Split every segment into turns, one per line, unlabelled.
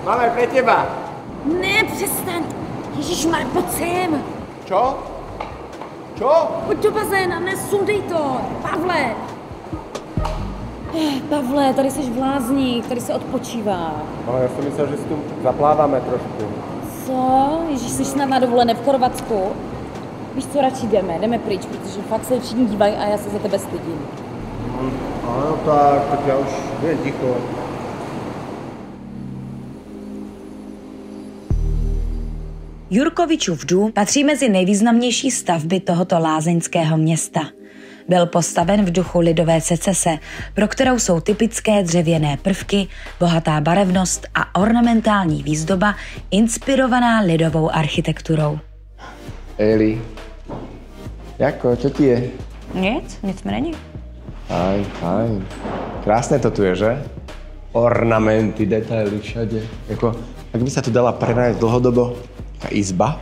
Máme pre teba.
Ne, přestaň. Ježišmar, pojď sem.
Čo? Čo?
Pojď do bazéna, nesundej to. Pavle. Pavle, tady jsi v lázních, tady se odpočívá.
Ale já jsem myslel, že si tu zapláváme trošku.
Co? Ježíš, jsi snad na dovolené v Chorvatsku? Víš co, radši jdeme pryč, protože fakt se všichni dívají a já se za tebe stydím.
Ano, tak já už jen ticho.
Jurkovičův dům patří mezi nejvýznamnější stavby tohoto lázeňského města. Byl postaven v duchu lidové secese, pro kterou jsou typické dřevěné prvky, bohatá barevnost a ornamentální výzdoba inspirovaná lidovou architekturou.
Eli, jako, čo ti je?
Nic mi není.
Fajn. Krásne to tu je, že? Ornamenty, detaily všade. Jako, ak by sa tu dala prenajať dlhodobo taká izba,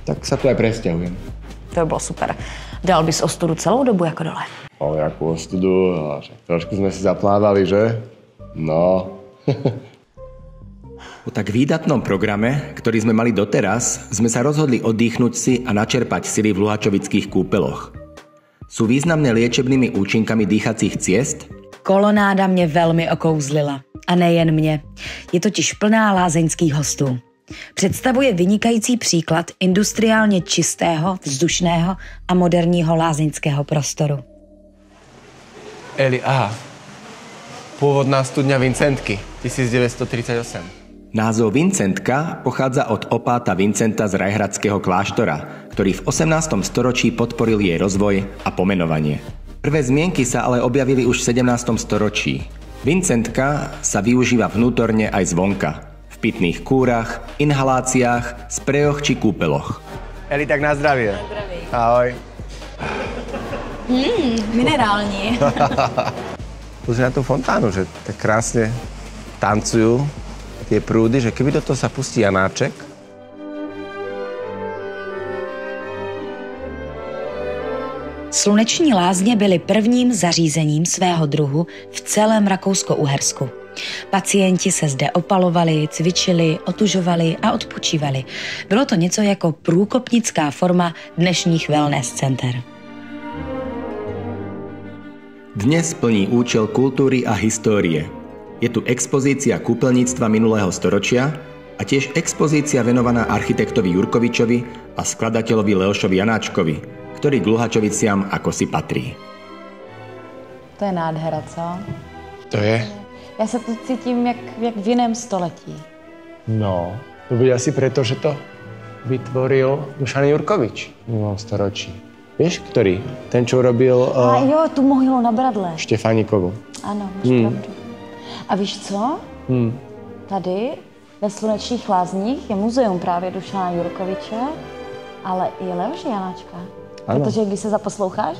tak sa tu aj presťahujem.
To by bylo super. Dal bys ostudu celou dobu jako dole.
Ale jakú ostudu, trošku sme si zaplávali, že? No.
Po tak výdatnom programe, ktorý sme mali doteraz, sme sa rozhodli oddychnúť si a načerpať sily v luhačovických kúpeloch. Sú významné liečebnými účinkami dýchacích ciest?
Kolonáda mě velmi okouzlila. A nejen mě. Je totiž plná lázeňských hostů. Představuje vynikající příklad industriálně čistého, vzdušného a moderního lázeňského prostoru.
Eli, pôvodná studňa Vincentky, 1938.
Názov Vincentka pochádza od opáta Vincenta z Rajhradského kláštora, ktorý v 18. storočí podporil jej rozvoj a pomenovanie. Prvé zmienky sa ale objavili už v 17. storočí. Vincentka sa využíva vnútorne aj zvonka. V pitných kúrach, inhaláciách, sprejoch či kúpeloch.
Eli, tak na zdravie. Ahoj.
Minerální.
Pozri na tú fontánu, že tak krásne tancujú tie prúdy, že keby do toho sa pustí Janáček.
Sluneční lázně byly prvním zařízením svého druhu v celém Rakousko-Uhersku. Pacienti se zde opalovali, cvičili, otužovali a odpočívali. Bylo to něco jako průkopnická forma dnešních wellness center.
Dnes plní účel kultúry a histórie. Je tu expozícia kúpeľníctva minulého storočia a tiež expozícia venovaná architektovi Jurkovičovi a skladateľovi Leošovi Janáčkovi, ktorý k Luhačoviciam ako si patrí.
To je nádhera, co?
To je?
Já se tu cítím jak v jiném století.
No, to bude asi preto, že to vytvoril Dušan Jurkovič v minulom storočí. Vieš, ktorý? Ten, čo urobil...
A jo, tu mohylu na Bradle.
Štefánikovu.
Ano, máš pravdu. A víš co? Tady ve Slunečních lázních je muzeum právě Dušana Jurkoviče, ale i Leoše Janáčka.
Ano.
Protože když se zaposloucháš,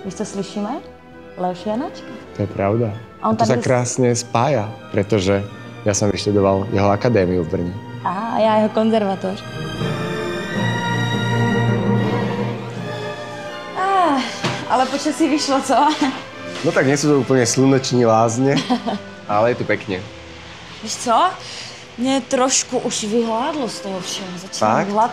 víš, co slyšíme? Leoše Janáčka.
To je pravda.
A on
to sa
tady
krásne spája, pretože ja som vyštudoval jeho akadémiu v Brne.
Aha, a já jeho konzervatoř. Ale počas si vyšlo, co?
No tak nie sú to úplne sluneční lázne, ale je tu pekne.
Víš co? Mě trošku už vyhládlo z toho všeho. Začínám
Fakt?
hlad.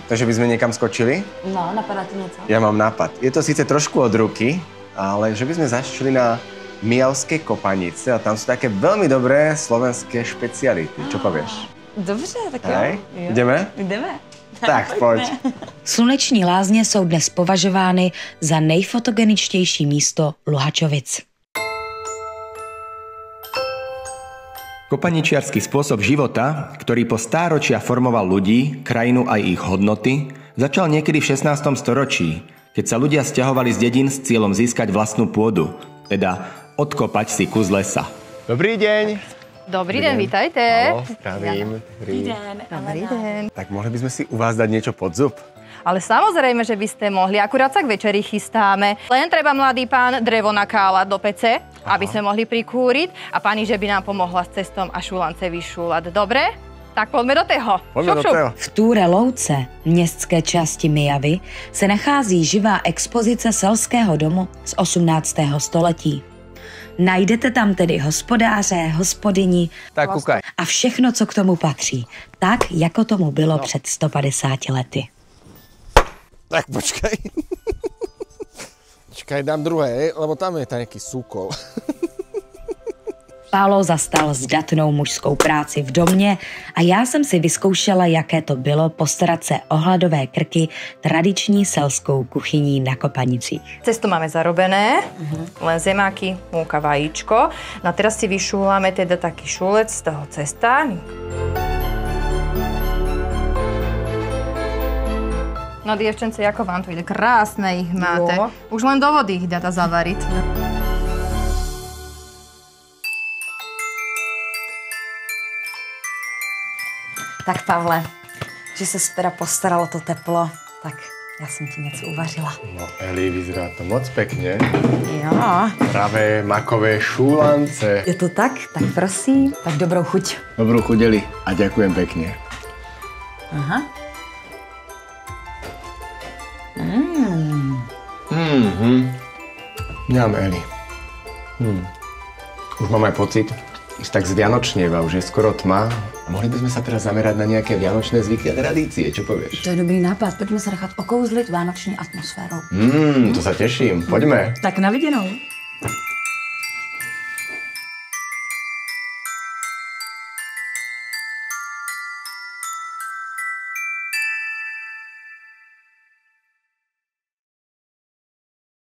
Takže by sme niekam skočili?
No, napadá ti něco?
Ja mám nápad. Je to síce trošku od ruky, ale že by sme zašli na Mijavské kopanice a tam sú také veľmi dobré slovenské špeciality. Čo povieš?
Dobře, tak jo.
Hej? Ideme?
Jdeme.
Tak, pojď.
Sluneční lázně jsou dnes považovány za nejfotogeničtější místo Luhačovic.
Kopaničiarsky spôsob života, ktorý po stáročia formoval ľudí, krajinu aj ich hodnoty, začal niekedy v 16. storočí, keď sa ľudia sťahovali z dedín s cieľom získať vlastnú pôdu, teda odkopať si kus lesa.
Dobrý deň.
Dobrý den, vítajte.
Zdravím.
Dobrý den.
Tak mohli by sme si u vás dať niečo pod zub?
Ale samozrejme, že by ste mohli. Akurát sa k večeri chystáme. Len treba, mladý pán, drevo nakálať do pece, aby sme mohli prikúriť. A pani, že by nám pomohla s cestom a šulance vyšúlať. Dobre? Tak poďme do toho.
V Túre Louce, městské části Mijavy, se nachází živá expozice selského domu z 18. století. Najdete tam tedy hospodáře, hospodyni
Tak kúkaj.
a všechno, co k tomu patří. Tak, jako tomu bylo před 150 lety.
Tak počkaj. Počkaj, dám druhé, lebo tam je nejaký súkol.
Pálo zastal zdatnou mužskou práci v domě a já jsem si vyzkoušela, jaké to bylo postarat se o hladové krky tradiční selskou kuchyní na Kopanicích.
Cesto máme zarobené, len zemáky, múka, vajíčko. No a teraz si vyšúľame teda taký šúlec z toho cesta. No dievčence, ako vám to ide? Krásne ich máte.
Jo.
Už len do vody ich dáta zavariť.
Tak Pavle, že se teda postaralo to teplo, tak já jsem ti něco uvařila.
No Eli, vyzerá to moc pekne.
Jo.
Pravé makové šúlance.
Je to tak? Tak prosím. Tak dobrou chuť.
Dobrú chuť, Eli, a ďakujem pekne.
Aha.
Ňam, Eli. Už mám aj pocit, že tak zvianočnieva, už je skoro tma. A mohli by sme sa teraz zamerať na nejaké vianočné zvyky a tradície, čo povieš?
To je dobrý nápad, pojďme se nechat okouzlit vánoční atmosférou.
To sa teším, poďme.
Tak na viděnou.